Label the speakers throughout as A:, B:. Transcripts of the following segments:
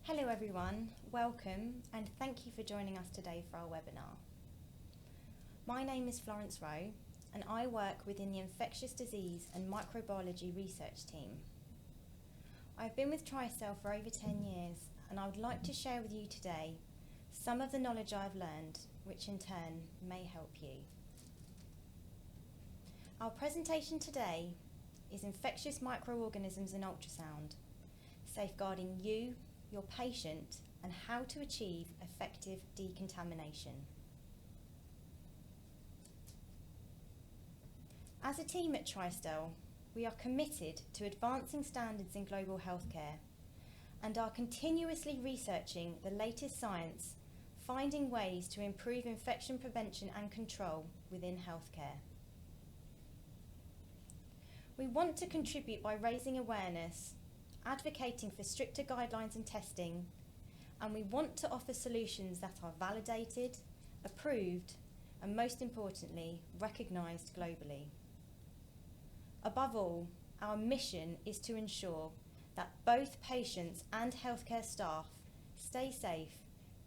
A: Hello everyone, welcome and thank you for joining us today for our webinar. My name is Florence Rowe and I work within the Infectious Disease and Microbiology Research team. I've been with TriCell for over 10 years and I would like to share with you today some of the knowledge I've learned, which in turn may help you. Our presentation today is Infectious Microorganisms in Ultrasound, safeguarding you, your patient, and how to achieve effective decontamination. As a team at TriCell, we are committed to advancing standards in global healthcare and are continuously researching the latest science, finding ways to improve infection prevention and control within healthcare. We want to contribute by raising awareness, advocating for stricter guidelines and testing, and we want to offer solutions that are validated, approved, and most importantly, recognised globally. Above all, our mission is to ensure that both patients and healthcare staff stay safe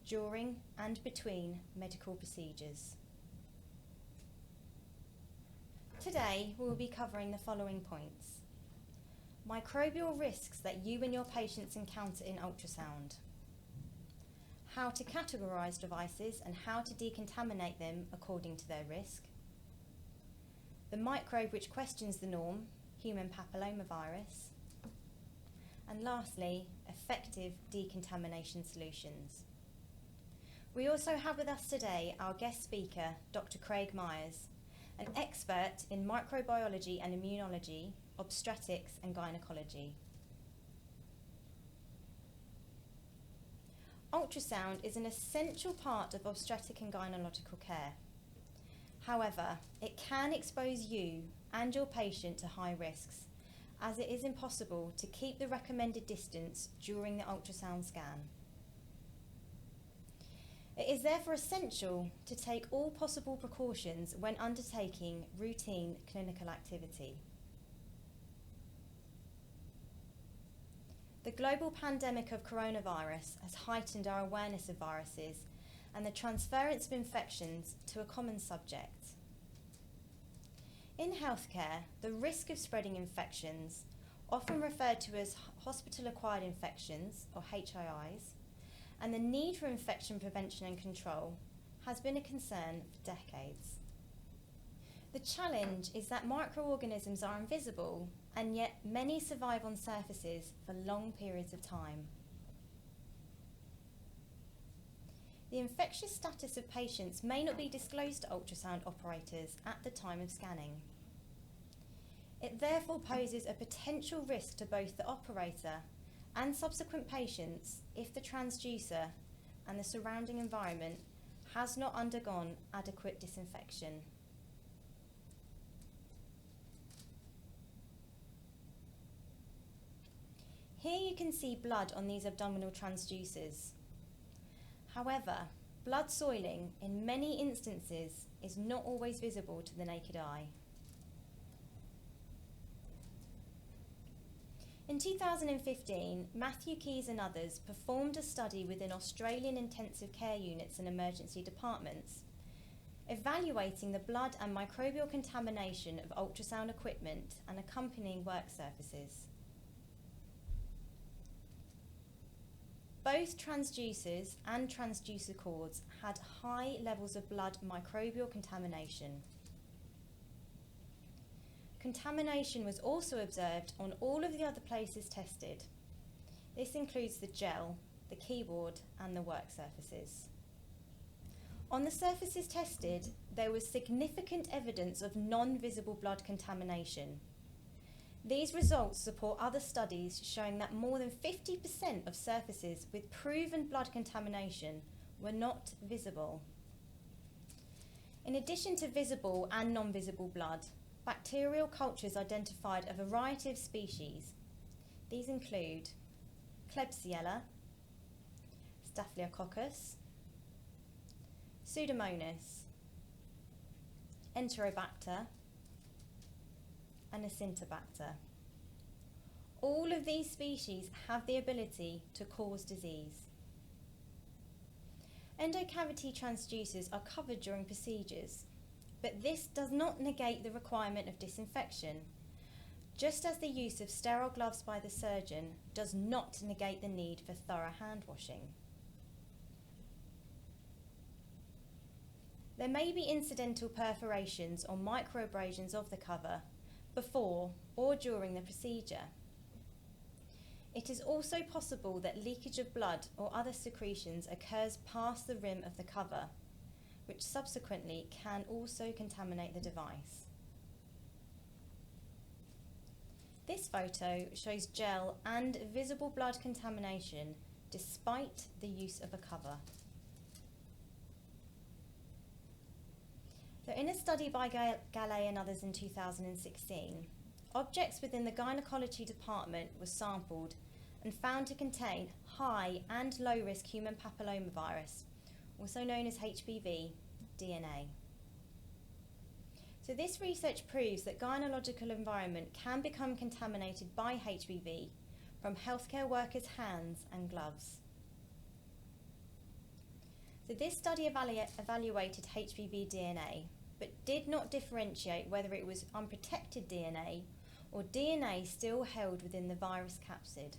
A: during and between medical procedures. Today, we will be covering the following points: microbial risks that you and your patients encounter in ultrasound, how to categorise devices and how to decontaminate them according to their risk, the microbe which questions the norm, human papillomavirus, and lastly, effective decontamination solutions. We also have with us today our guest speaker, Dr. Craig Myers, an expert in microbiology and immunology, obstetrics and gynecology. Ultrasound is an essential part of obstetric and gynecological care. However, it can expose you and your patient to high risks, as it is impossible to keep the recommended distance during the ultrasound scan. It is therefore essential to take all possible precautions when undertaking routine clinical activity. The global pandemic of coronavirus has heightened our awareness of viruses and the transference of infections to a common subject. In healthcare, the risk of spreading infections, often referred to as hospital-acquired infections or HIIs, and the need for infection prevention and control has been a concern for decades. The challenge is that microorganisms are invisible, and yet many survive on surfaces for long periods of time. The infectious status of patients may not be disclosed to ultrasound operators at the time of scanning. It therefore poses a potential risk to both the operator and subsequent patients if the transducer and the surrounding environment has not undergone adequate disinfection. Here you can see blood on these abdominal transducers. However, blood soiling in many instances is not always visible to the naked eye. In 2015, Matthew Keys and others performed a study within Australian intensive care units and emergency departments, evaluating the blood and microbial contamination of ultrasound equipment and accompanying work surfaces. Both transducers and transducer cords had high levels of blood microbial contamination. Contamination was also observed on all of the other places tested. This includes the gel, the keyboard, and the work surfaces. On the surfaces tested, there was significant evidence of non-visible blood contamination. These results support other studies showing that more than 50% of surfaces with proven blood contamination were not visible. In addition to visible and non-visible blood, bacterial cultures identified a variety of species. These include Klebsiella, Staphylococcus, Pseudomonas, Enterobacter, and Acinetobacter. All of these species have the ability to cause disease. Endocavity transducers are covered during procedures, but this does not negate the requirement of disinfection, just as the use of sterile gloves by the surgeon does not negate the need for thorough hand washing. There may be incidental perforations or microabrasions of the cover before or during the procedure. It is also possible that leakage of blood or other secretions occurs past the rim of the cover, which subsequently can also contaminate the device. This photo shows gel and visible blood contamination despite the use of a cover. So in a study by Gallet and others in 2016, objects within the gynecology department were sampled and found to contain high and low risk human papillomavirus, also known as HPV, DNA. So this research proves that gynecological environment can become contaminated by HPV from healthcare workers' hands and gloves. So this study evaluated HPV DNA, but did not differentiate whether it was unprotected DNA or DNA still held within the virus capsid.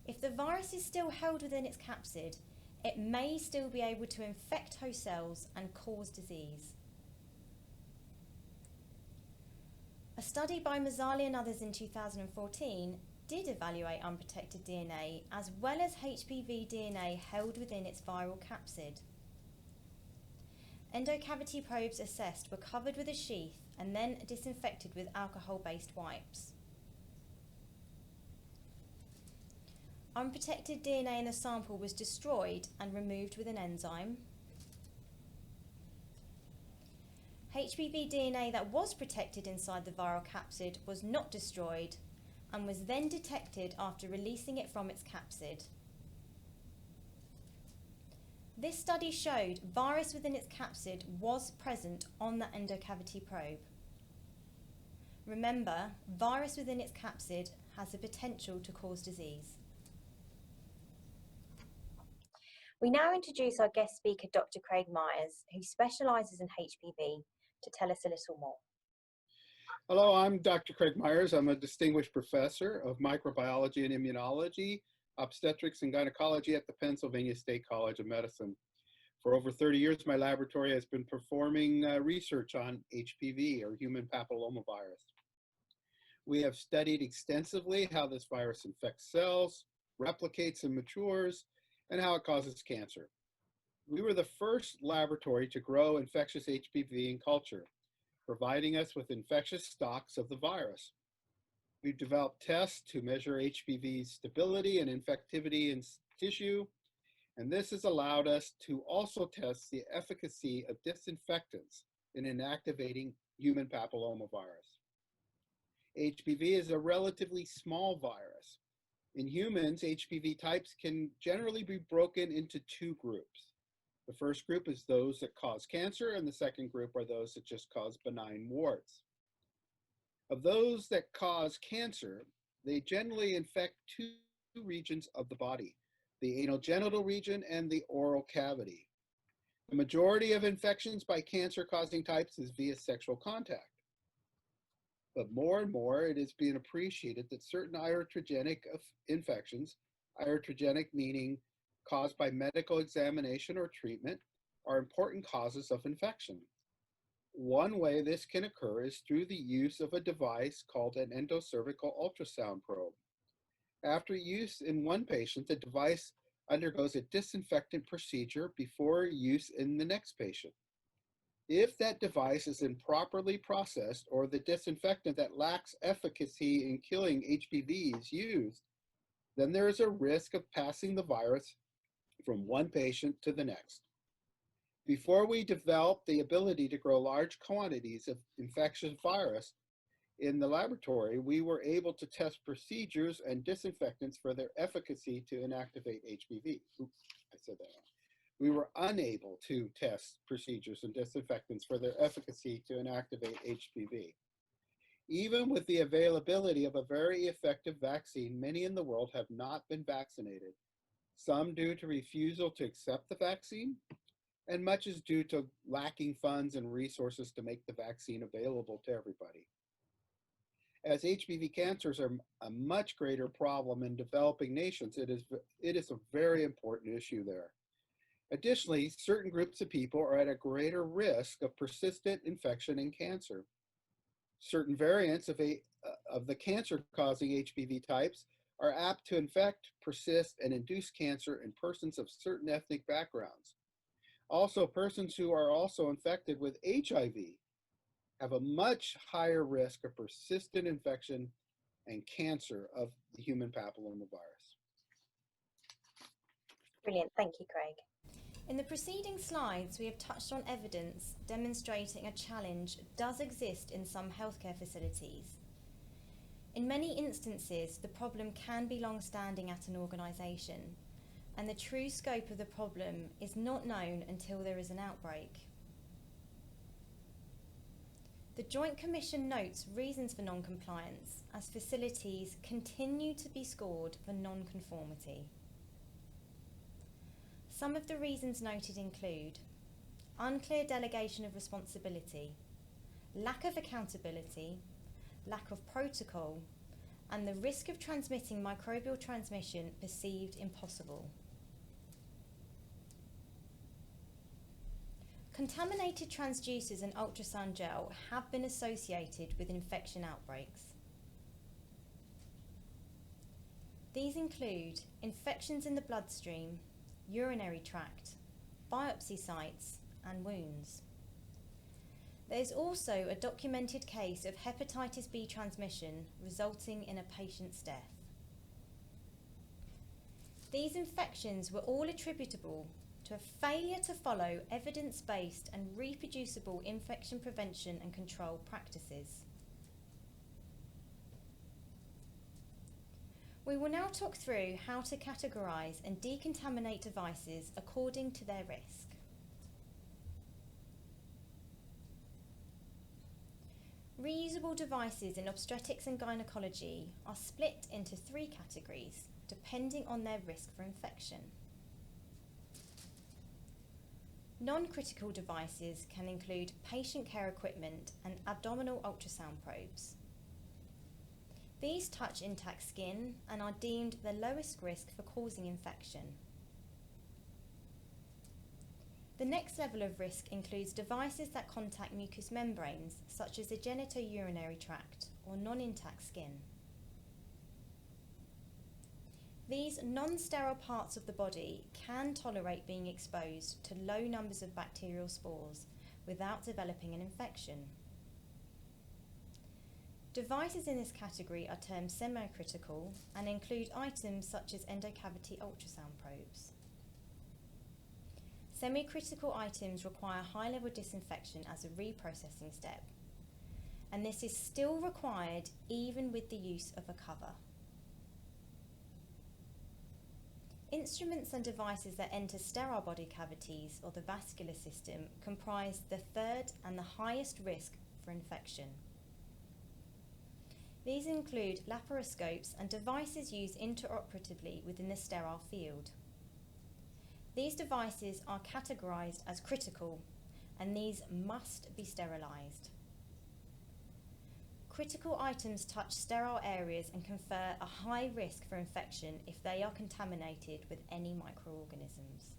A: If the virus is still held within its capsid, it may still be able to infect host cells and cause disease. A study by Mazzali and others in 2014 did evaluate unprotected DNA as well as HPV DNA held within its viral capsid. Endocavity probes assessed were covered with a sheath and then disinfected with alcohol-based wipes. Unprotected DNA in the sample was destroyed and removed with an enzyme. HPV DNA that was protected inside the viral capsid was not destroyed and was then detected after releasing it from its capsid. This study showed virus within its capsid was present on the endocavity probe. Remember, virus within its capsid has the potential to cause disease. We now introduce our guest speaker, Dr. Craig Myers, who specialises in HPV, to tell us a little more.
B: Hello, I'm Dr. Craig Myers. I'm a distinguished professor of microbiology and immunology, obstetrics and gynecology at the Pennsylvania State College of Medicine. For over 30 years, my laboratory has been performing research on HPV, or human papillomavirus. We have studied extensively how this virus infects cells, replicates and matures, and how it causes cancer. We were the first laboratory to grow infectious HPV in culture, providing us with infectious stocks of the virus. We've developed tests to measure HPV stability and infectivity in tissue, and this has allowed us to also test the efficacy of disinfectants in inactivating human papillomavirus. HPV is a relatively small virus. In humans, HPV types can generally be broken into two groups. The first group is those that cause cancer, and the second group are those that just cause benign warts. Of those that cause cancer, they generally infect two regions of the body, the anal genital region and the oral cavity. The majority of infections by cancer-causing types is via sexual contact. But more and more, it is being appreciated that certain iatrogenic infections, iatrogenic meaning caused by medical examination or treatment, are important causes of infection. One way this can occur is through the use of a device called an endocervical ultrasound probe. After use in one patient, the device undergoes a disinfectant procedure before use in the next patient. If that device is improperly processed or the disinfectant that lacks efficacy in killing HPV is used, then there is a risk of passing the virus from one patient to the next. Before we developed the ability to grow large quantities of infectious virus in the laboratory, we were able to test procedures and disinfectants for their efficacy to inactivate HPV. Oops, I said that wrong. We were unable to test procedures and disinfectants for their efficacy to inactivate HPV. Even with the availability of a very effective vaccine, many in the world have not been vaccinated, some due to refusal to accept the vaccine, and much is due to lacking funds and resources to make the vaccine available to everybody. As HPV cancers are a much greater problem in developing nations, it is a very important issue there. Additionally, certain groups of people are at a greater risk of persistent infection and cancer. Certain variants of the cancer-causing HPV types are apt to infect, persist, and induce cancer in persons of certain ethnic backgrounds. Also, persons who are also infected with HIV have a much higher risk of persistent infection and cancer of the human papillomavirus.
C: Brilliant, thank you, Craig.
A: In the preceding slides, we have touched on evidence demonstrating a challenge does exist in some healthcare facilities. In many instances, the problem can be long-standing at an organisation, and the true scope of the problem is not known until there is an outbreak. The Joint Commission notes reasons for non-compliance as facilities continue to be scored for non-conformity. Some of the reasons noted include unclear delegation of responsibility, lack of accountability, lack of protocol, and the risk of transmitting microbial transmission perceived impossible. Contaminated transducers and ultrasound gel have been associated with infection outbreaks. These include infections in the bloodstream, urinary tract, biopsy sites, and wounds. There is also a documented case of hepatitis B transmission resulting in a patient's death. These infections were all attributable to a failure to follow evidence-based and reproducible infection prevention and control practices. We will now talk through how to categorise and decontaminate devices according to their risk. Reusable devices in obstetrics and gynecology are split into 3 categories depending on their risk for infection. Non-critical devices can include patient care equipment and abdominal ultrasound probes. These touch intact skin and are deemed the lowest risk for causing infection. The next level of risk includes devices that contact mucous membranes, such as the genitourinary tract or non-intact skin. These non-sterile parts of the body can tolerate being exposed to low numbers of bacterial spores without developing an infection. Devices in this category are termed semi-critical and include items such as endocavity ultrasound probes. Semi-critical items require high-level disinfection as a reprocessing step, and this is still required even with the use of a cover. Instruments and devices that enter sterile body cavities or the vascular system comprise the third and the highest risk for infection. These include laparoscopes and devices used interoperatively within the sterile field. These devices are categorized as critical, and these must be sterilized. Critical items touch sterile areas and confer a high risk for infection if they are contaminated with any microorganisms.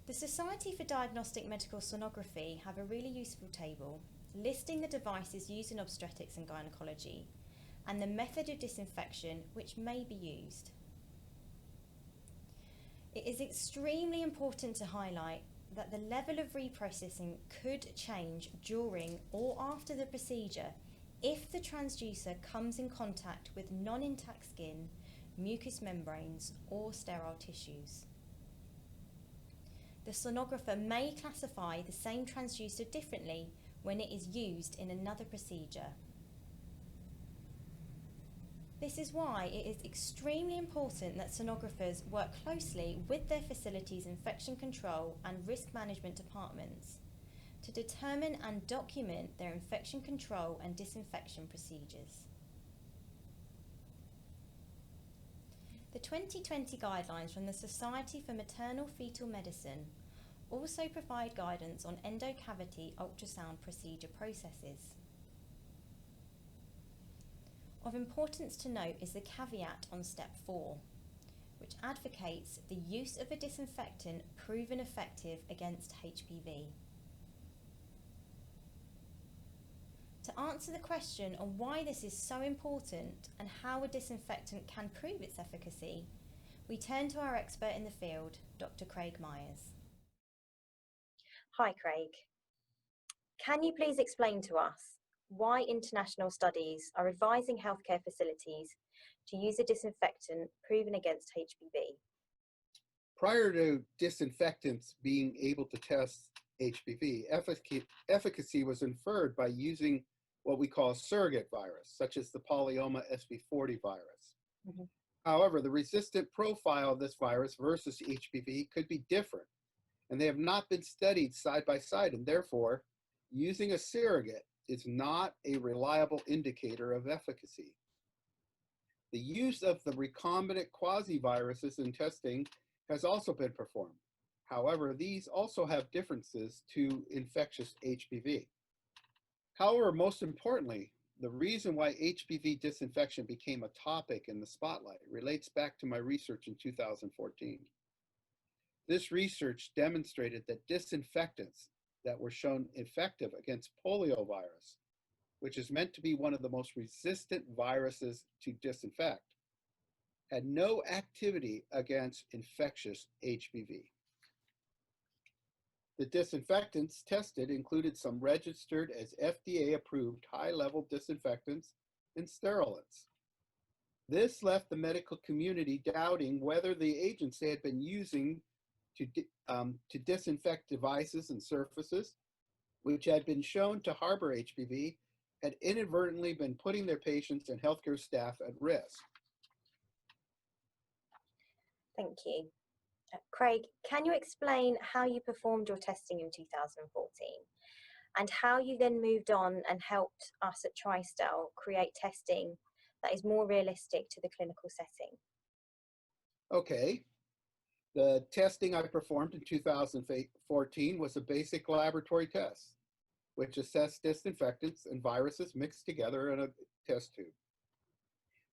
A: The Society for Diagnostic Medical Sonography have a really useful table listing the devices used in obstetrics and gynecology and the method of disinfection which may be used. It is extremely important to highlight that the level of reprocessing could change during or after the procedure if the transducer comes in contact with non-intact skin, mucous membranes, or sterile tissues. The sonographer may classify the same transducer differently when it is used in another procedure. This is why it is extremely important that sonographers work closely with their facilities' infection control and risk management departments to determine and document their infection control and disinfection procedures. The 2020 guidelines from the Society for Maternal Fetal Medicine also provide guidance on endocavity ultrasound procedure processes. Of importance to note is the caveat on step 4, which advocates the use of a disinfectant proven effective against HPV. To answer the question on why this is so important and how a disinfectant can prove its efficacy, we turn to our expert in the field, Dr. Craig Myers.
C: Hi Craig. Can you please explain to us why international studies are advising healthcare facilities to use a disinfectant proven against HPV?
B: Prior to disinfectants being able to test HPV, efficacy was inferred by using what we call surrogate virus, such as the polyoma SV40 virus.
C: Mm-hmm.
B: However, the resistant profile of this virus versus HPV could be different, and they have not been studied side by side, and therefore, using a surrogate is not a reliable indicator of efficacy. The use of the recombinant quasi-viruses in testing has also been performed. However, these also have differences to infectious HPV. However, most importantly, the reason why HPV disinfection became a topic in the spotlight relates back to my research in 2014. This research demonstrated that disinfectants that were shown effective against poliovirus, which is meant to be one of the most resistant viruses to disinfect, had no activity against infectious HPV. The disinfectants tested included some registered as FDA-approved high-level disinfectants and sterilants. This left the medical community doubting whether the agents they had been using to disinfect devices and surfaces, which had been shown to harbor HPV, had inadvertently been putting their patients and healthcare staff at risk.
C: Thank you. Craig, can you explain how you performed your testing in 2014 and how you then moved on and helped us at TriStel create testing that is more realistic to the clinical setting?
B: Okay. The testing I performed in 2014 was a basic laboratory test, which assessed disinfectants and viruses mixed together in a test tube.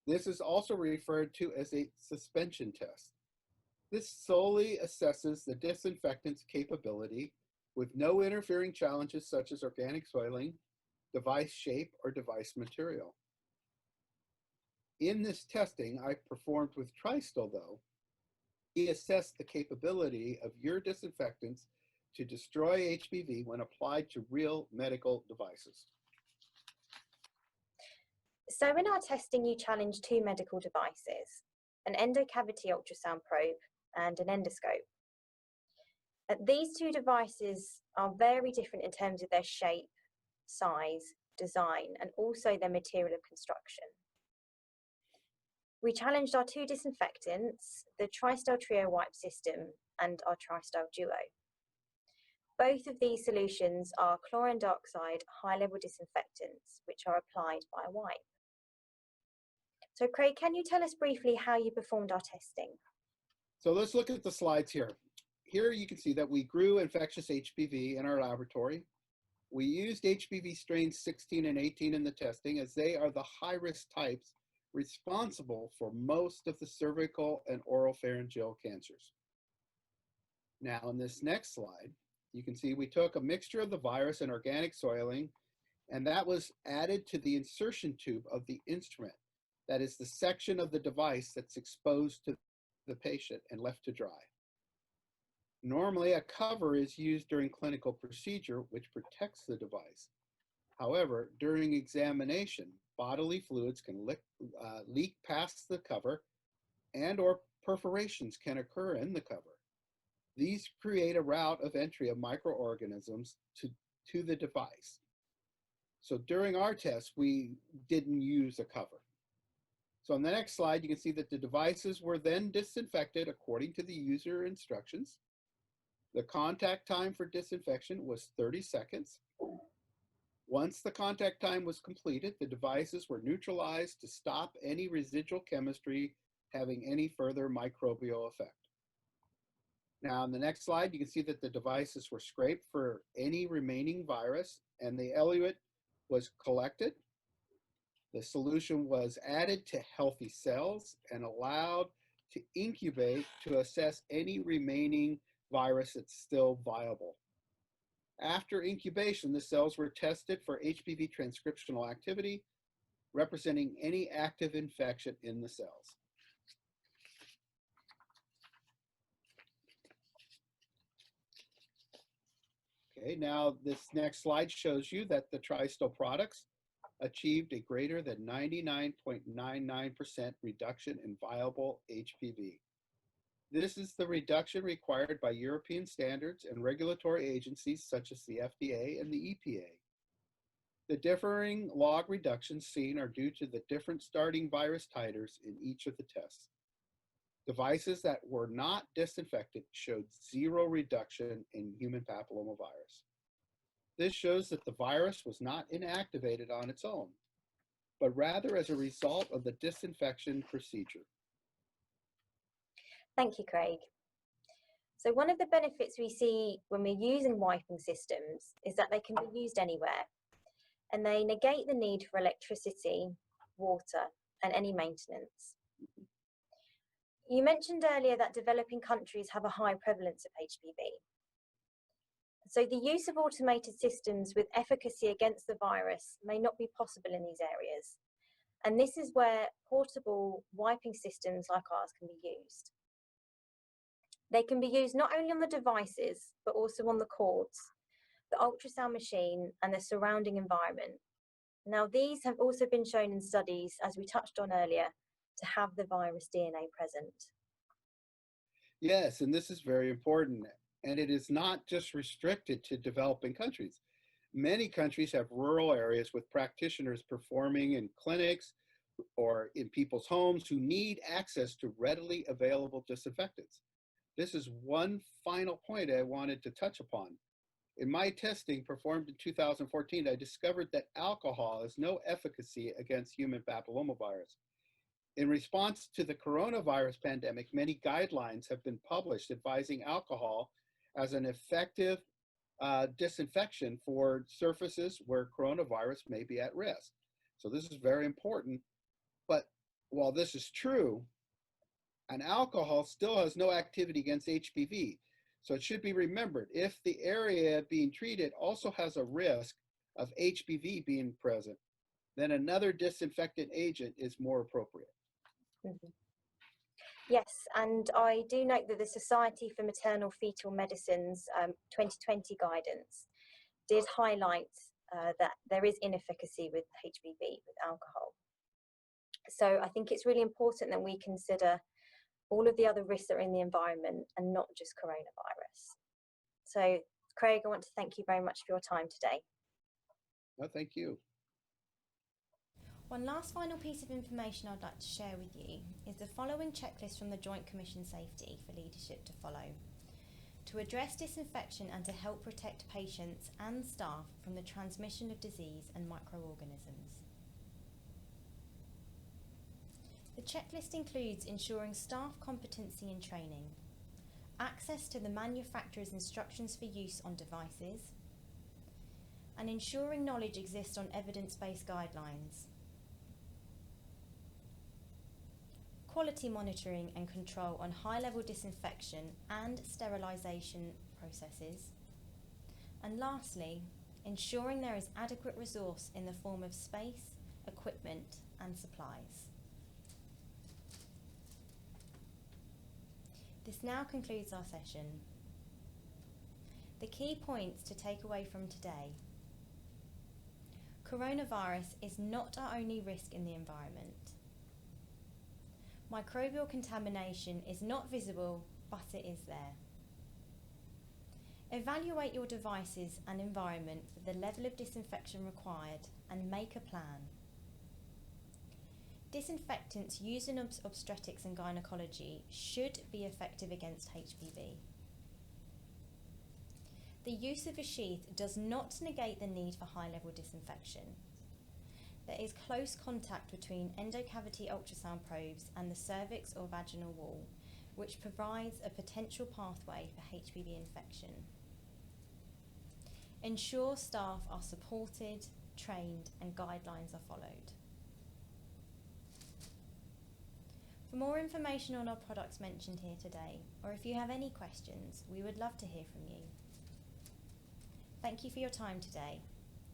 B: This is also referred to as a suspension test. This solely assesses the disinfectant's capability with no interfering challenges such as organic soiling, device shape, or device material. In this testing I performed with TriStel, though, we assessed the capability of your disinfectants to destroy HPV when applied to real medical devices.
C: So in our testing, you challenged two medical devices, an endocavity ultrasound probe and an endoscope. These two devices are very different in terms of their shape, size, design, and also their material of construction. We challenged our two disinfectants, the TriStel Trio wipe system and our TriStel Duo. Both of these solutions are chlorine dioxide high-level disinfectants, which are applied by a wipe. So Craig, can you tell us briefly how you performed our testing?
B: So let's look at the slides here. Here you can see that we grew infectious HPV in our laboratory. We used HPV strains 16 and 18 in the testing as they are the high-risk types responsible for most of the cervical and oropharyngeal cancers. Now in this next slide, you can see we took a mixture of the virus and organic soiling, and that was added to the insertion tube of the instrument. That is the section of the device that's exposed to the patient and left to dry. Normally, a cover is used during clinical procedure, which protects the device. However, during examination, bodily fluids can leak past the cover and/or perforations can occur in the cover. These create a route of entry of microorganisms to the device. So during our test, we didn't use a cover. So on the next slide, you can see that the devices were then disinfected according to the user instructions. The contact time for disinfection was 30 seconds. Once the contact time was completed, the devices were neutralized to stop any residual chemistry having any further microbial effect. Now, on the next slide, you can see that the devices were scraped for any remaining virus, and the eluate was collected. The solution was added to healthy cells and allowed to incubate to assess any remaining virus that's still viable. After incubation, the cells were tested for HPV transcriptional activity, representing any active infection in the cells. Okay, now this next slide shows you that the TriStol products achieved a greater than 99.99% reduction in viable HPV. This is the reduction required by European standards and regulatory agencies such as the FDA and the EPA. The differing log reductions seen are due to the different starting virus titers in each of the tests. Devices that were not disinfected showed zero reduction in human papillomavirus. This shows that the virus was not inactivated on its own, but rather as a result of the disinfection procedure.
C: Thank you, Craig. So one of the benefits we see when we're using wiping systems is that they can be used anywhere, and they negate the need for electricity, water, and any maintenance. You mentioned earlier that developing countries have a high prevalence of HPV. So the use of automated systems with efficacy against the virus may not be possible in these areas. And this is where portable wiping systems like ours can be used. They can be used not only on the devices, but also on the cords, the ultrasound machine, and the surrounding environment. Now, these have also been shown in studies, as we touched on earlier, to have the virus DNA present.
B: Yes, and this is very important. And it is not just restricted to developing countries. Many countries have rural areas with practitioners performing in clinics or in people's homes who need access to readily available disinfectants. This is one final point I wanted to touch upon. In my testing performed in 2014, I discovered that alcohol has no efficacy against human papillomavirus. In response to the coronavirus pandemic, many guidelines have been published advising alcohol as an effective disinfection for surfaces where coronavirus may be at risk. So this is very important. But while this is true, an alcohol still has no activity against HPV. So it should be remembered, if the area being treated also has a risk of HPV being present, then another disinfectant agent is more appropriate.
C: Mm-hmm. Yes, and I do note that the Society for Maternal Fetal Medicine's 2020 guidance did highlight that there is inefficacy with HPV, with alcohol. So I think it's really important that we consider all of the other risks that are in the environment and not just coronavirus. So, Craig, I want to thank you very much for your time today.
B: No, thank you.
A: One last final piece of information I'd like to share with you is the following checklist from the Joint Commission Safety for leadership to follow to address disinfection and to help protect patients and staff from the transmission of disease and microorganisms. The checklist includes ensuring staff competency and training, access to the manufacturer's instructions for use on devices, and ensuring knowledge exists on evidence-based guidelines. Quality monitoring and control on high-level disinfection and sterilisation processes. And lastly, ensuring there is adequate resource in the form of space, equipment and supplies. This now concludes our session. The key points to take away from today. Coronavirus is not our only risk in the environment. Microbial contamination is not visible, but it is there. Evaluate your devices and environment for the level of disinfection required and make a plan. Disinfectants used in obstetrics and gynecology should be effective against HPV. The use of a sheath does not negate the need for high-level disinfection. There is close contact between endocavity ultrasound probes and the cervix or vaginal wall, which provides a potential pathway for HPV infection. Ensure staff are supported, trained, and guidelines are followed. For more information on our products mentioned here today, or if you have any questions, we would love to hear from you. Thank you for your time today.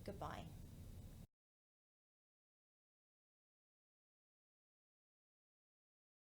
A: Goodbye.